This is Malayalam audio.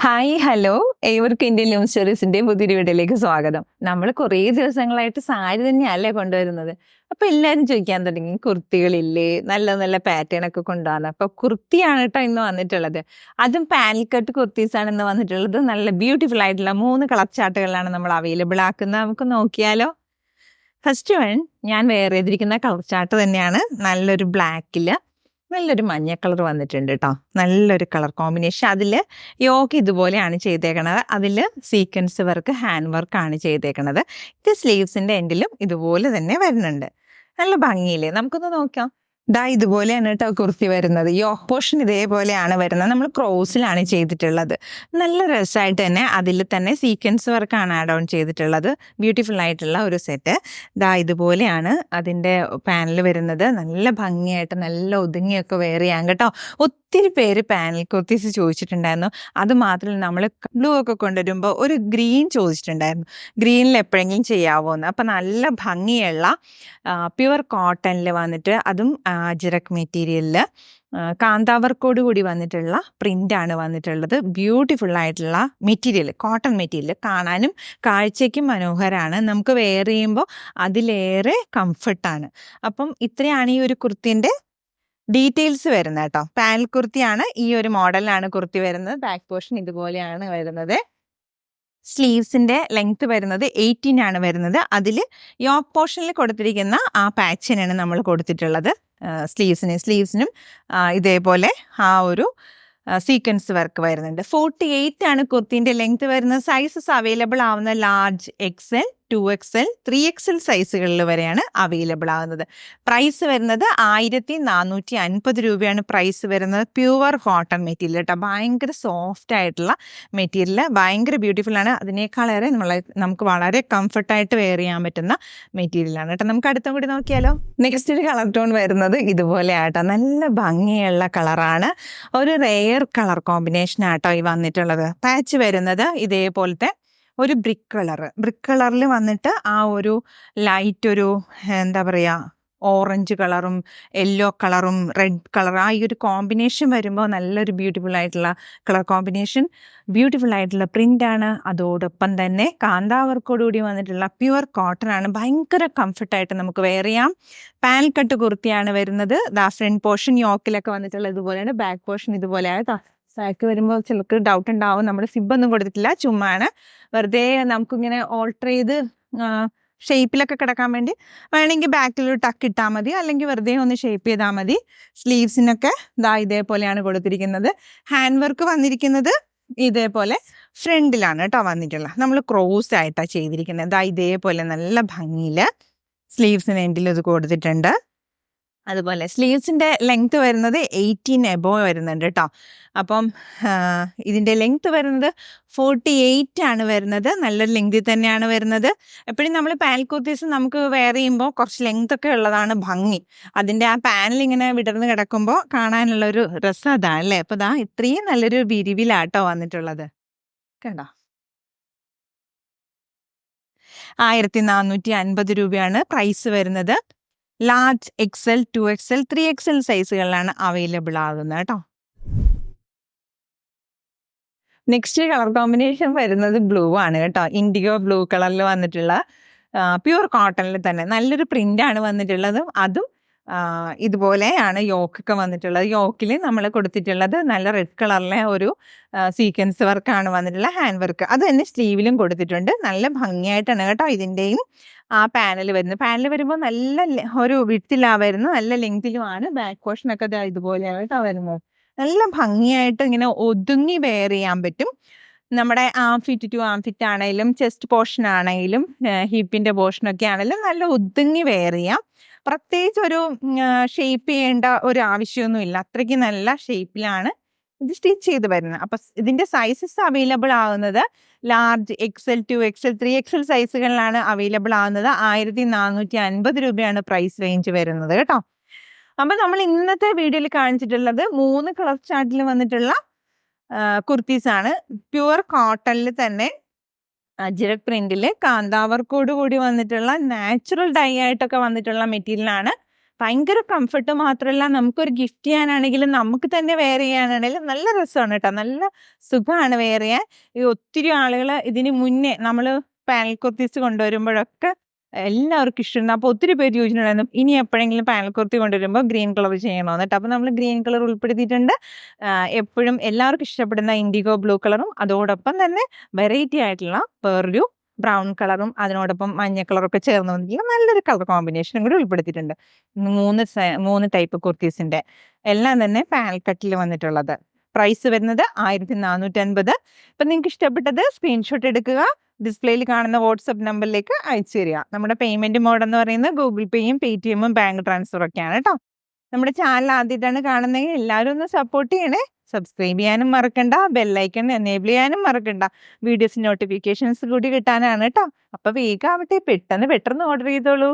ഹായ് ഹലോ ഏവർക്കും ഇന്ത്യൻ ലൂം സ്റ്റോറീസിന്റെ പുതിയൊരു വീഡിയോയിലേക്ക് സ്വാഗതം. നമ്മൾ കുറേ ദിവസങ്ങളായിട്ട് സാരി തന്നെയല്ലേ കൊണ്ടുവരുന്നത്. അപ്പൊ എല്ലാവരും ചോദിക്കാൻ തുടങ്ങി കുർത്തികളില്ലേ, നല്ല നല്ല പാറ്റേൺ ഒക്കെ കൊണ്ടുവന്ന്. അപ്പൊ കുർത്തിയാണ് കേട്ടോ ഇന്ന് വന്നിട്ടുള്ളത്. അതും പാനൽ കട്ട് കുർത്തീസ് ആണ് ഇന്ന് വന്നിട്ടുള്ളത്. നല്ല ബ്യൂട്ടിഫുൾ ആയിട്ടുള്ള 3 കളർ ചാർട്ടുകളാണ് നമ്മൾ അവൈലബിൾ ആക്കുന്നത്. നമുക്ക് നോക്കിയാലോ. ഫസ്റ്റ് വൺ ഞാൻ വെയർ ചെയ്തിരിക്കുന്ന കളർ ചാർട്ട് തന്നെയാണ്. നല്ലൊരു ബ്ലാക്കില് നല്ലൊരു മഞ്ഞ കളർ വന്നിട്ടുണ്ട് കേട്ടോ. നല്ലൊരു കളർ കോമ്പിനേഷൻ. അതിൽ യോക്ക് ഇതുപോലെയാണ് ചെയ്തേക്കണത്. അതിൽ സീക്വൻസ് വർക്ക്, ഹാൻഡ് വർക്കാണ് ചെയ്തേക്കണത്. ഇത് സ്ലീവ്സിൻ്റെ എൻഡിലും ഇതുപോലെ തന്നെ വരുന്നുണ്ട്. നല്ല ഭംഗിയില്ലേ? നമുക്കൊന്ന് നോക്കാം. ദാ ഇതുപോലെയാണ് കേട്ടോ കുർത്തി വരുന്നത്. യോക്ക് പോർഷൻ ഇതേപോലെയാണ് വരുന്നത്. നമ്മൾ ക്രോസിലാണ് ചെയ്തിട്ടുള്ളത്. നല്ല രസമായിട്ട് തന്നെ അതിൽ തന്നെ സീക്വൻസ് വർക്കാണ് ആഡ് ഓൺ ചെയ്തിട്ടുള്ളത്. ബ്യൂട്ടിഫുൾ ആയിട്ടുള്ള ഒരു സെറ്റ്. ദാ ഇതുപോലെയാണ് അതിൻ്റെ പാനൽ വരുന്നത്. നല്ല ഭംഗിയായിട്ട് നല്ല ഒതുങ്ങിയൊക്കെ വെയർ ചെയ്യാം കേട്ടോ. ഒത്തിരി പേര് പാനൽ കുർത്തീസ് ചോദിച്ചിട്ടുണ്ടായിരുന്നു. അത് മാത്രമല്ല നമ്മൾ ബ്ലൂ ഒക്കെ കൊണ്ടുവരുമ്പോൾ ഒരു ഗ്രീൻ ചോദിച്ചിട്ടുണ്ടായിരുന്നു. ഗ്രീനിൽ എപ്പോഴെങ്കിലും ചെയ്യാവോ എന്ന്. അപ്പം നല്ല ഭംഗിയുള്ള പ്യുവർ കോട്ടണിൽ വന്നിട്ട് അതും അജ്രക് മെറ്റീരിയലിൽ കാന്താവർക്കോട് കൂടി വന്നിട്ടുള്ള പ്രിൻ്റാണ് വന്നിട്ടുള്ളത്. ബ്യൂട്ടിഫുൾ ആയിട്ടുള്ള മെറ്റീരിയൽ, കോട്ടൺ മെറ്റീരിയൽ. കാണാനും കാഴ്ചയ്ക്കും മനോഹരമാണ്. നമുക്ക് വെയർ ചെയ്യുമ്പോൾ അതിലേറെ കംഫർട്ടാണ്. അപ്പം ഇത്രയാണ് ഈ ഒരു കുർത്തിൻ്റെ ഡീറ്റെയിൽസ് വരുന്നത് കേട്ടോ. പാനൽ കുർത്തിയാണ്. ഈ ഒരു മോഡലാണ് കുർത്തി വരുന്നത്. ബാക്ക് പോർഷൻ ഇതുപോലെയാണ് വരുന്നത്. സ്ലീവ്സിൻ്റെ ലെങ്ത് വരുന്നത് 18 ആണ് വരുന്നത്. അതിൽ യോക്ക് പോർഷനിൽ കൊടുത്തിരിക്കുന്ന ആ പാച്ചിനാണ് നമ്മൾ കൊടുത്തിട്ടുള്ളത്. സ്ലീവ്സിനും ഇതേപോലെ ആ ഒരു സീക്വൻസ് വർക്ക് വരുന്നുണ്ട്. 48 ആണ് കുർത്തിൻ്റെ ലെങ്ത് വരുന്നത്. സൈസസ് അവൈലബിൾ ആവുന്ന ലാർജ് XL, 2XL, 3XL സൈസുകളിൽ വരെയാണ് അവൈലബിൾ ആവുന്നത്. പ്രൈസ് വരുന്നത് 1450 രൂപയാണ് പ്രൈസ് വരുന്നത്. പ്യുവർ കോട്ടൺ മെറ്റീരിയൽ കേട്ടോ. ഭയങ്കര സോഫ്റ്റ് ആയിട്ടുള്ള മെറ്റീരിയൽ, ഭയങ്കര ബ്യൂട്ടിഫുൾ ആണ്. അതിനേക്കാളേറെ നമുക്ക് വളരെ കംഫർട്ടായിട്ട് വെയർ ചെയ്യാൻ പറ്റുന്ന മെറ്റീരിയലാണ് കേട്ടോ. നമുക്ക് അടുത്തും കൂടി നോക്കിയാലോ. നെക്സ്റ്റ് ഒരു കളർ ടോൺ വരുന്നത് ഇതുപോലെ ആട്ടോ. നല്ല ഭംഗിയുള്ള കളറാണ്. ഒരു റെയർ കളർ കോമ്പിനേഷൻ ആട്ടോ ഈ വന്നിട്ടുള്ളത്. പാച്ച് വരുന്നത് ഇതേപോലത്തെ ഒരു ബ്രിക്ക് കളറിൽ വന്നിട്ട് ആ ഒരു ലൈറ്റ് ഒരു എന്താ പറയുക, ഓറഞ്ച് കളറും യെല്ലോ കളറും റെഡ് കളർ, ആ ഈ ഒരു കോമ്പിനേഷൻ വരുമ്പോൾ നല്ലൊരു ബ്യൂട്ടിഫുൾ ആയിട്ടുള്ള കളർ കോമ്പിനേഷൻ, ബ്യൂട്ടിഫുൾ ആയിട്ടുള്ള പ്രിൻ്റാണ്. അതോടൊപ്പം തന്നെ കാന്താവർക്കോടുകൂടി വന്നിട്ടുള്ള പ്യുവർ കോട്ടൺ ആണ്. ഭയങ്കര കംഫർട്ടായിട്ട് നമുക്ക് വെയർ ചെയ്യാം. പാനൽ കട്ട് കുർത്തിയാണ് വരുന്നത്. ഫ്രണ്ട് പോർഷൻ യോക്കിലൊക്കെ വന്നിട്ടുള്ള ഇതുപോലെയാണ്. ബാക്ക് പോർഷൻ ഇതുപോലെയാണ്. ബാക്ക് വരുമ്പോൾ ചിലർക്ക് ഡൗട്ട് ഉണ്ടാവും, നമ്മൾ സിബൊന്നും കൊടുത്തിട്ടില്ല, ചുമ്മാണ് വെറുതെ നമുക്കിങ്ങനെ ഓൾട്ടർ ചെയ്ത് ഷേപ്പിലൊക്കെ കിടക്കാൻ വേണ്ടി വേണമെങ്കിൽ ബാക്കിൽ ഒരു ടക്ക് ഇട്ടാൽ മതി, അല്ലെങ്കിൽ വെറുതെ ഒന്ന് ഷേപ്പ് ചെയ്താൽ മതി. സ്ലീവ്സിനൊക്കെ ഇതേപോലെയാണ് കൊടുത്തിരിക്കുന്നത്. ഹാൻഡ് വർക്ക് വന്നിരിക്കുന്നത് ഇതേപോലെ ഫ്രണ്ടിലാണ് കേട്ടോ വന്നിട്ടുള്ളത്. നമ്മൾ ക്രോസ് ആയിട്ടാണ് ചെയ്തിരിക്കുന്നത്. ഇതേപോലെ നല്ല ഭംഗിയിൽ സ്ലീവ്സിന് എൻഡിൽ ഇത് കൊടുത്തിട്ടുണ്ട്. അതുപോലെ സ്ലീവ്സിൻ്റെ ലെങ്ത്ത് വരുന്നത് 18 എബോവ് വരുന്നുണ്ട് കേട്ടോ. അപ്പം ഇതിൻ്റെ ലെങ്ത്ത് വരുന്നത് 48 ആണ് വരുന്നത്. നല്ലൊരു ലെങ്തിൽ തന്നെയാണ് വരുന്നത്. എപ്പോഴും നമ്മൾ പാനൽ കുർത്തീസ് നമുക്ക് വെയർ ചെയ്യുമ്പോൾ കുറച്ച് ലെങ്ത് ഒക്കെ ഉള്ളതാണ് ഭംഗി. അതിൻ്റെ ആ പാനൽ ഇങ്ങനെ വിടർന്ന് കിടക്കുമ്പോൾ കാണാനുള്ളൊരു രസം അതാണ് അല്ലേ. അപ്പോൾ ഇത്രയും നല്ലൊരു വിരിവിലാട്ടോ വന്നിട്ടുള്ളത്. കണ്ടോ, 1450 രൂപയാണ് പ്രൈസ് വരുന്നത്. ലാർജ് XL, 2XL, 3XL സൈസുകളിലാണ് അവൈലബിൾ ആകുന്നത് കേട്ടോ. നെക്സ്റ്റ് കളർ കോമ്പിനേഷൻ വരുന്നത് ബ്ലൂ ആണ് കേട്ടോ. ഇൻഡിഗോ ബ്ലൂ കളറിൽ വന്നിട്ടുള്ള പ്യുവർ കോട്ടണിൽ തന്നെ നല്ലൊരു പ്രിൻ്റാണ് വന്നിട്ടുള്ളത്. അതും ഇതുപോലെയാണ് യോക്കൊക്കെ വന്നിട്ടുള്ളത്. യോക്കിൽ നമ്മൾ കൊടുത്തിട്ടുള്ളത് നല്ല റെഡ് കളറിലെ ഒരു സീക്വൻസ് വർക്കാണ് വന്നിട്ടുള്ളത്. ഹാൻഡ് വർക്ക് അത് തന്നെ സ്ലീവിലും കൊടുത്തിട്ടുണ്ട്. നല്ല ഭംഗിയായിട്ടാണ് കേട്ടോ ഇതിൻ്റെയും ആ പാനൽ വരുന്നത്. പാനൽ വരുമ്പോൾ നല്ല ഒരു വിഡ്ത്തിലാണ് വരുന്നത്, നല്ല ലെങ്തിലുമാണ്. ബാക്ക് പോർഷനൊക്കെ ഇതുപോലെയാണ് കേട്ടോ വരുന്നത്. നല്ല ഭംഗിയായിട്ട് ഇങ്ങനെ ഒതുങ്ങി വെയർ ചെയ്യാൻ പറ്റും. നമ്മുടെ ആംഫിറ്റ് ടു ആംഫിറ്റ് ആണെങ്കിലും ചെസ്റ്റ് പോർഷൻ ആണെങ്കിലും ഹിപ്പിൻ്റെ പോർഷനൊക്കെ ആണെങ്കിലും നല്ല ഒതുങ്ങി വെയർ ചെയ്യാം. പ്രത്യേകിച്ച് ഒരു ഷേപ്പ് ചെയ്യേണ്ട ഒരു ആവശ്യമൊന്നുമില്ല. അത്രയ്ക്ക് നല്ല ഷേപ്പിലാണ് ഇത് സ്റ്റിച്ച് ചെയ്ത് വരുന്നത്. അപ്പം ഇതിൻ്റെ സൈസസ് അവൈലബിൾ ആകുന്നത് ലാർജ് XL, 2XL, 3XL സൈസുകളിലാണ് അവൈലബിൾ ആകുന്നത്. 1450 രൂപയാണ് പ്രൈസ് റേഞ്ച് വരുന്നത് കേട്ടോ. അപ്പം നമ്മൾ ഇന്നത്തെ വീഡിയോയിൽ കാണിച്ചിട്ടുള്ളത് 3 കളർ ചാർട്ടിൽ വന്നിട്ടുള്ള കുർത്തീസാണ്. പ്യുവർ കോട്ടണിൽ തന്നെ അജ്രക് പ്രിന്റിൽ കാന്താവർക്കോട് കൂടി വന്നിട്ടുള്ള നാച്ചുറൽ ഡൈ ആയിട്ടൊക്കെ വന്നിട്ടുള്ള മെറ്റീരിയലാണ്. ഭയങ്കര കംഫർട്ട് മാത്രമല്ല, നമുക്കൊരു ഗിഫ്റ്റ് ചെയ്യാനാണെങ്കിലും നമുക്ക് തന്നെ വെയർ ചെയ്യാനാണെങ്കിലും നല്ല രസമാണ് കേട്ടോ. നല്ല സുഖമാണ് വെയർ ചെയ്യാൻ. ഈ ഒത്തിരി ആളുകൾ ഇതിന് മുന്നേ നമ്മൾ പാനൽ കുർത്തീസ് കൊണ്ടുവരുമ്പോഴൊക്കെ എല്ലാവർക്കും ഇഷ്ടമുണ്ട്. അപ്പോൾ ഒത്തിരി പേര് ചോദിച്ചിട്ടുണ്ടായിരുന്നു ഇനി എപ്പോഴെങ്കിലും പാനൽ കുർത്തി കൊണ്ടുവരുമ്പോൾ ഗ്രീൻ കളർ ചെയ്യണമെന്ന് കേട്ടോ. അപ്പോൾ നമ്മൾ ഗ്രീൻ കളർ ഉൾപ്പെടുത്തിയിട്ടുണ്ട്. എപ്പോഴും എല്ലാവർക്കും ഇഷ്ടപ്പെടുന്ന ഇൻഡിഗോ ബ്ലൂ കളറും അതോടൊപ്പം തന്നെ വെറൈറ്റി ആയിട്ടുള്ള വേറൊരു ബ്രൗൺ കളറും അതിനോടൊപ്പം മഞ്ഞ കളറൊക്കെ ചേർന്ന് വന്നിട്ടുള്ള നല്ലൊരു കളർ കോമ്പിനേഷനും കൂടി ഉൾപ്പെടുത്തിയിട്ടുണ്ട്. 3 ടൈപ്പ് കുർത്തീസിന്റെ എല്ലാം തന്നെ പാനൽ കട്ടിൽ വന്നിട്ടുള്ളത്. പ്രൈസ് വരുന്നത് 1450. അപ്പം നിങ്ങൾക്ക് ഇഷ്ടപ്പെട്ടത് സ്ക്രീൻഷോട്ട് എടുക്കുക, ഡിസ്പ്ലേയിൽ കാണുന്ന വാട്സപ്പ് നമ്പറിലേക്ക് അയച്ചു തരിക. നമ്മുടെ പേയ്മെന്റ് മോഡ് എന്ന് പറയുന്നത് ഗൂഗിൾ പേയും പേടിഎമ്മും ബാങ്ക് ട്രാൻസ്ഫറും ഒക്കെയാണ് കേട്ടോ. നമ്മുടെ ചാനൽ ആദ്യമായിട്ടാണ് കാണുന്നതെങ്കിൽ എല്ലാവരും ഒന്ന് സപ്പോർട്ട് ചെയ്യണേ. സബ്സ്ക്രൈബ് ചെയ്യാനും മറക്കണ്ട, ബെല്ലൈക്കൺ എനേബിൾ ചെയ്യാനും മറക്കണ്ട. വീഡിയോസ് നോട്ടിഫിക്കേഷൻസ് കൂടി കിട്ടാനാണ് കേട്ടോ. അപ്പോൾ വേഗം ആവട്ടെ, പെട്ടെന്ന് ഓർഡർ ചെയ്തോളൂ.